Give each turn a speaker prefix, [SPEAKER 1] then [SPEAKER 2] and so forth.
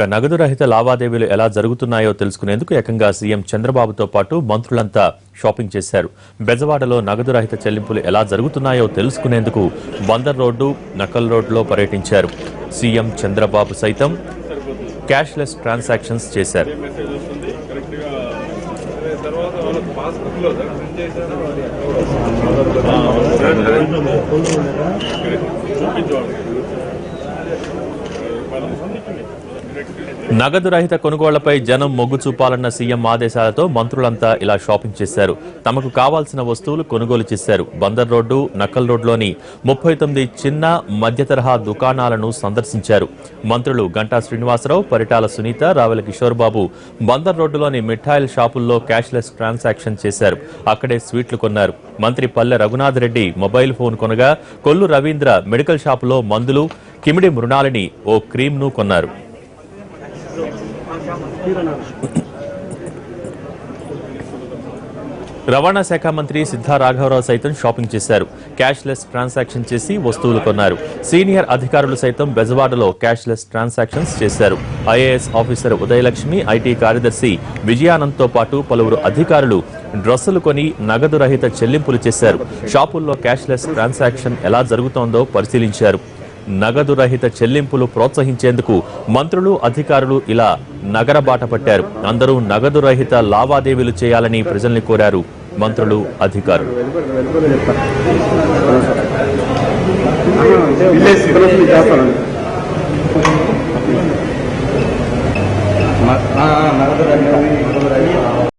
[SPEAKER 1] నగదు రహిత లావాదేవీలు ఎలా జరుగుతున్నాయో తెలుసుకునేందుకు ఏకంగా సీఎం చంద్రబాబుతో పాటు మంత్రులంతా షాపింగ్ చేశారు. బెజవాడలో నగదు రహిత చెల్లింపులు ఎలా జరుగుతున్నాయో తెలుసుకునేందుకు బందర్ రోడ్డు, నకల్ రోడ్లో పర్యటించారు. సీఎం చంద్రబాబు సైతం క్యాష్లెస్ ట్రాన్సాక్షన్స్ చేశారు. నగదు రహిత కొనుగోళ్లపై జనం మొగ్గు చూపాలన్న సీఎం ఆదేశాలతో మంత్రులంతా ఇలా షాపింగ్ చేశారు. తమకు కావాల్సిన వస్తువులు కొనుగోలు చేశారు. బందర్ రోడ్డు, నక్కల్ రోడ్లోని 39 చిన్న మధ్య తరహా దుకాణాలను సందర్శించారు. మంత్రులు గంటా శ్రీనివాసరావు, పరిటాల సునీత, రావెల కిషోర్ బాబు బందర్ రోడ్డులోని మిఠాయిల షాపుల్లో క్యాష్లెస్ ట్రాన్సాక్షన్ చేశారు. అక్కడే స్వీట్లు కొన్నారు. మంత్రి పల్లె రఘునాథ్ రెడ్డి మొబైల్ ఫోన్ కొనగా, కొల్లు రవీంద్ర మెడికల్ షాపులో మందులు, కిమిడి మృణాలిని ఓ క్రీమ్ను కొన్నారు. రవాణా శాఖ మంత్రి సిద్ధా రాఘవరావు సైతం షాపింగ్ చేశారు. క్యాష్లెస్ ట్రాన్సాక్షన్ చేసి వస్తువులు కొన్నారు. సీనియర్ అధికారులు సైతం బెజవాడలో క్యాష్లెస్ ట్రాన్సాక్షన్స్ చేశారు. ఐఏఎస్ ఆఫీసర్ ఉదయలక్ష్మి, ఐటీ కార్యదర్శి విజయానంద్తో పాటు పలువురు అధికారులు డ్రెస్సులు కొని నగదు రహిత చెల్లింపులు చేశారు. షాపుల్లో క్యాష్లెస్ ట్రాన్సాక్షన్ ఎలా జరుగుతోందో పరిశీలించారు. నగదు రహిత చెల్లింపులు ప్రోత్సహించేందుకు మంత్రులు, అధికారులు ఇలా నగర బాట పట్టారు. అందరూ నగదు రహిత లావాదేవీలు చేయాలని ప్రజల్ని కోరారు మంత్రులు, అధికారులు.
[SPEAKER 2] నగదు రహిత